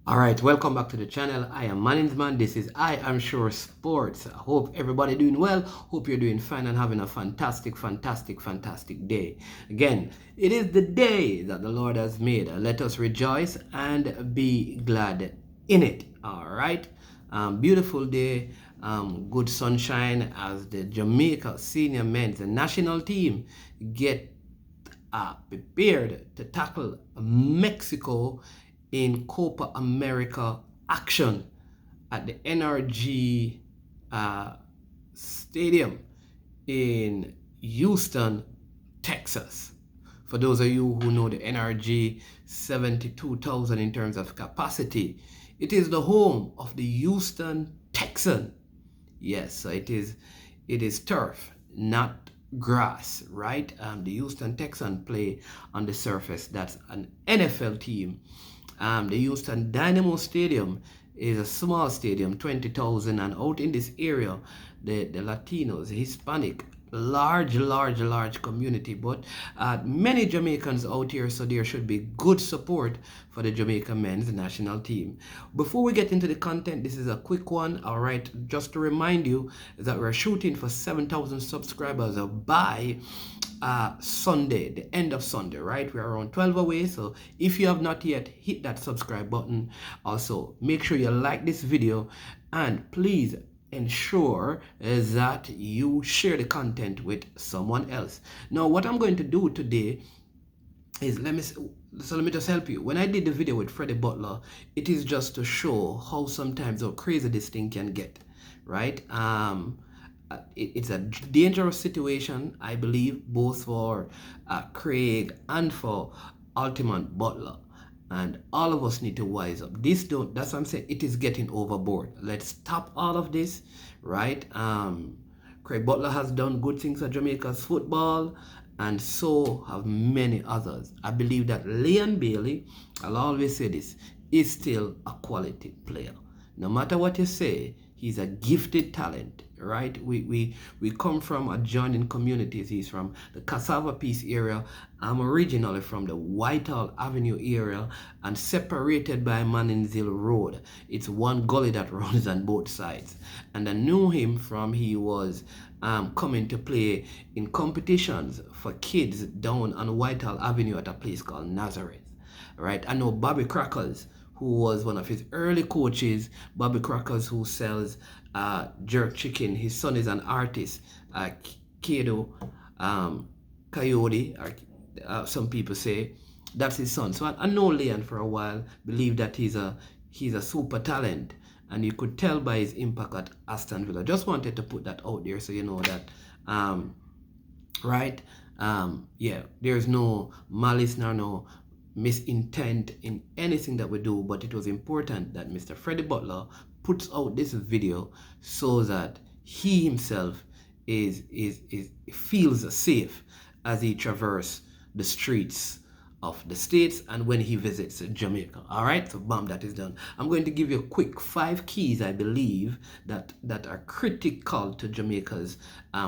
All right, welcome back to the channel. I am Management. This is I Am Sure Sports. I hope everybody doing well. Hope you're doing fine and having a fantastic day. Again, it is the day that the Lord has made. Let us rejoice and be glad in it. All right, beautiful day. Good sunshine as the Jamaica senior men's national team get prepared to tackle Mexico in Copa America action at the NRG Stadium in Houston, Texas. For those of you who know the NRG, 72,000 in terms of capacity. It is the home of the Houston Texan. Yes, so it is turf, not grass, right? The Houston Texans play on the surface. That's an NFL team. The Houston Dynamo Stadium is a small stadium, 20,000, and out in this area, the Latinos, Hispanic, large community, but many Jamaicans out here, so there should be good support for the Jamaica men's national team. Before we get into the content, this is a quick one. All right, just to remind you that we're shooting for 7,000 subscribers by Sunday, the end of Sunday, right? We're around 12 away, so if you have not yet hit that subscribe button, also make sure you like this video and please ensure that you share the content with someone else. Now, what I'm going to do today is let me just help you. When I did the video with Freddie Butler, it is just to show how crazy this thing can get, right? It's a dangerous situation, I believe, both for Craig and for Ultimate Butler. And all of us need to wise up. That's what I'm saying. It is getting overboard. Let's stop all of this, right? Craig Butler has done good things for Jamaica's football, and so have many others. I believe that Leon Bailey, I'll always say this, is still a quality player. No matter what you say, he's a gifted talent, right? We come from adjoining communities. He's from the Cassava Peace area. I'm originally from the Whitehall Avenue area and separated by Maninzil Road. It's one gully that runs on both sides. And I knew him from he was coming to play in competitions for kids down on Whitehall Avenue at a place called Nazareth, right? I know Bobby Crackers, who was one of his early coaches. Bobby Crackers, who sells jerk chicken. His son is an artist, Kado Coyote, or some people say that's his son. So I know Leon for a while, believe that he's a super talent, and you could tell by his impact at Aston Villa. Just wanted to put that out there so you know that, right? Yeah, there's no malice nor no misintent in anything that we do, but it was important that Mr. Freddie Butler puts out this video so that he himself feels safe as he traverses the streets of the States and when he visits Jamaica. All right, so bam, that is done. I'm going to give you a quick 5 keys, I believe, that are critical to Jamaica's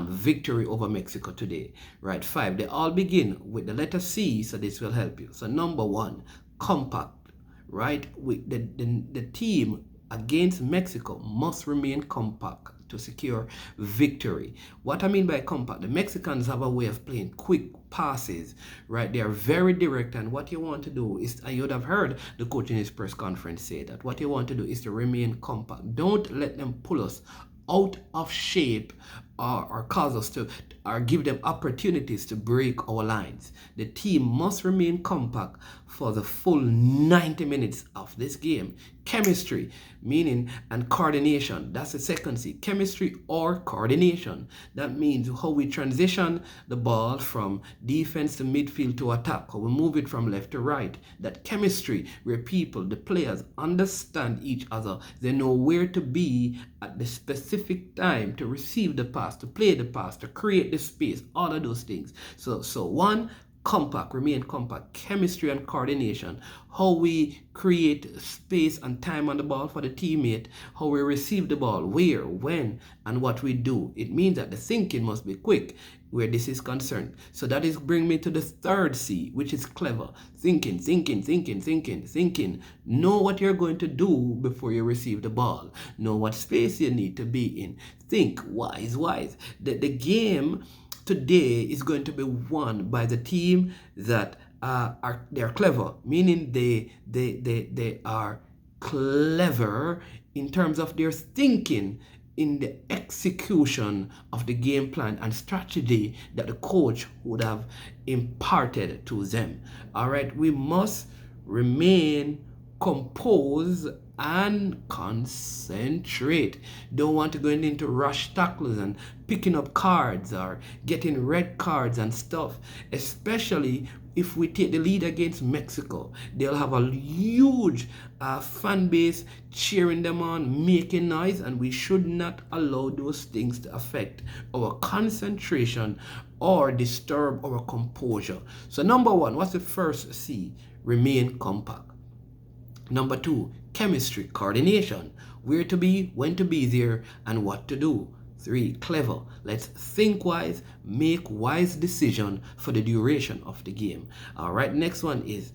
victory over Mexico today. Right, 5. They all begin with the letter C, so this will help you. So number 1, compact. Right, with the team against Mexico must remain compact to secure victory. What I mean by compact, the Mexicans have a way of playing quick passes, right? They are very direct, and what you want to do is, and you would have heard the coach in his press conference say that what you want to do is to remain compact. Don't let them pull us out of shape or cause us to, or give them opportunities to break our lines. The team must remain compact for the full 90 minutes of this game. Chemistry, meaning, and coordination. That's the second C. Chemistry or coordination. That means how we transition the ball from defense to midfield to attack, how we move it from left to right. That chemistry where people, the players, understand each other. They know where to be at the specific time to receive the pass, to play the pass, to create the space, all of those things. So 1, compact, remain compact, chemistry and coordination, how we create space and time on the ball for the teammate, how we receive the ball, where, when, and what we do. It means that the thinking must be quick where this is concerned. So that is bring me to the third C, which is clever. Thinking, thinking, thinking, thinking, thinking. Know what you're going to do before you receive the ball. Know what space you need to be in. Think wise, wise. The game today is going to be won by the team that they're clever, meaning they are clever in terms of their thinking in the execution of the game plan and strategy that the coach would have imparted to them. All right, we must remain composed and concentrate. Don't want to go into rush tackles and picking up cards or getting red cards and stuff, especially if we take the lead against Mexico. They'll have a huge fan base cheering them on, making noise, and we should not allow those things to affect our concentration or disturb our composure. So number one, what's the first C? Remain compact. Number two, chemistry, coordination. Where to be, when to be there, and what to do. 3, clever. Let's think wise, make wise decision for the duration of the game. All right, next one is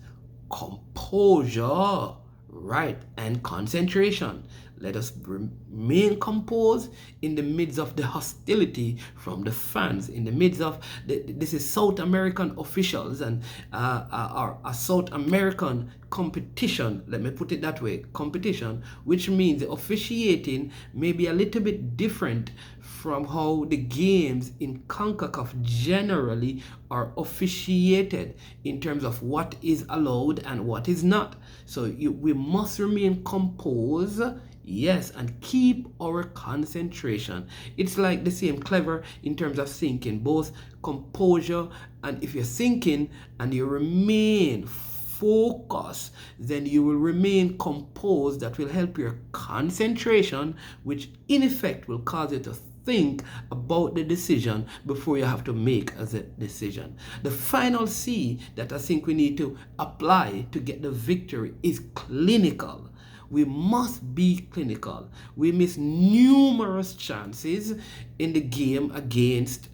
composure, right, and concentration. Let us remain composed in the midst of the hostility from the fans, in the midst of this is South American officials and a South American competition, let me put it that way, competition, which means the officiating may be a little bit different from how the games in CONCACAF generally are officiated in terms of what is allowed and what is not. So we must remain composed, yes, and keep our concentration. It's like the same clever in terms of thinking, both composure, and if you're thinking and you remain focused, then you will remain composed. That will help your concentration, which in effect will cause you to think about the decision before you have to make a decision. The final C that I think we need to apply to get the victory is clinical. We must be clinical. We miss numerous chances in the game against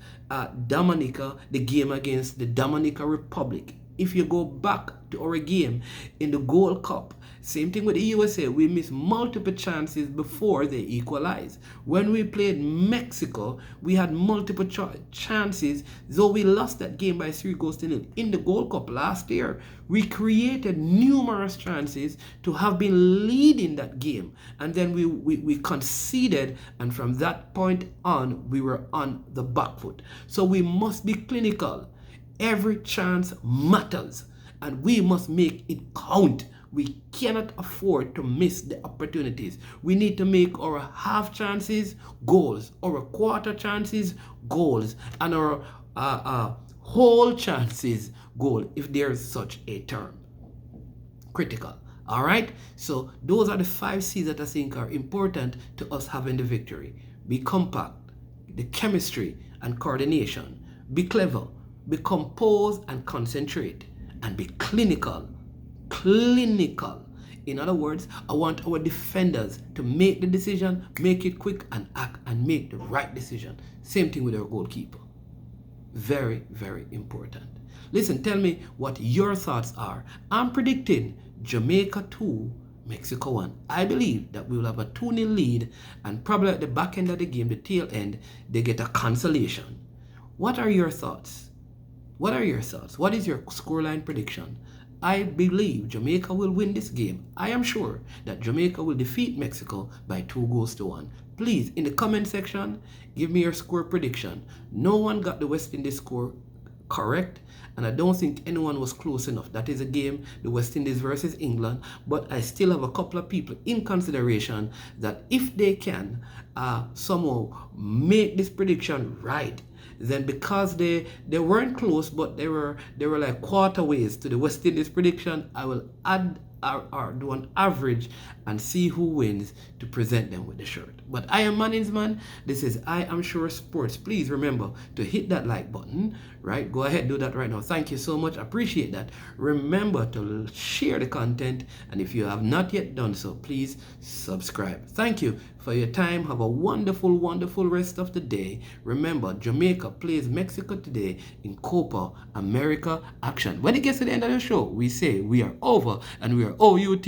Dominica, the game against the Dominica Republic. If you go back to our game in the Gold Cup, same thing with the USA, we missed multiple chances before they equalized. When we played Mexico, we had multiple chances, though we lost that game by 3-0. In the Gold Cup last year, we created numerous chances to have been leading that game. And then we conceded, and from that point on, we were on the back foot. So we must be clinical. Every chance matters, and we must make it count. We cannot afford to miss the opportunities. We need to make our half chances goals, our quarter chances goals, and our whole chances goal, if there is such a term. Critical. All right? So those are the 5 C's that I think are important to us having the victory. Be compact, the chemistry and coordination. Be clever, be composed and concentrate, and be clinical. Clinical. In other words, I want our defenders to make the decision, make it quick, and act and make the right decision. Same thing with our goalkeeper. Very, very important. Listen, tell me what your thoughts are. I'm predicting Jamaica 2, Mexico 1. I believe that we will have a 2-0 lead, and probably at the back end of the game, the tail end, they get a consolation. What are your thoughts? What are your thoughts? What is your scoreline prediction? I believe Jamaica will win this game. I am sure that Jamaica will defeat Mexico by 2-1. Please, in the comment section, give me your score prediction. No one got the West Indies score correct, and I don't think anyone was close enough. That is a game, the West Indies versus England, but I still have a couple of people in consideration that if they can somehow make this prediction right, then because they weren't close, but they were like quarter ways to the West Indies prediction, I will add or do an average and see who wins to present them with the shirt. But I am Manningsman. This is I Am Sure Sports. Please remember to hit that like button, right? Go ahead, do that right now. Thank you so much. Appreciate that. Remember to share the content, and if you have not yet done so, please subscribe. Thank you for your time. Have a wonderful, wonderful rest of the day. Remember, Jamaica plays Mexico today in Copa America action. When it gets to the end of the show, we say we are over and we are OUT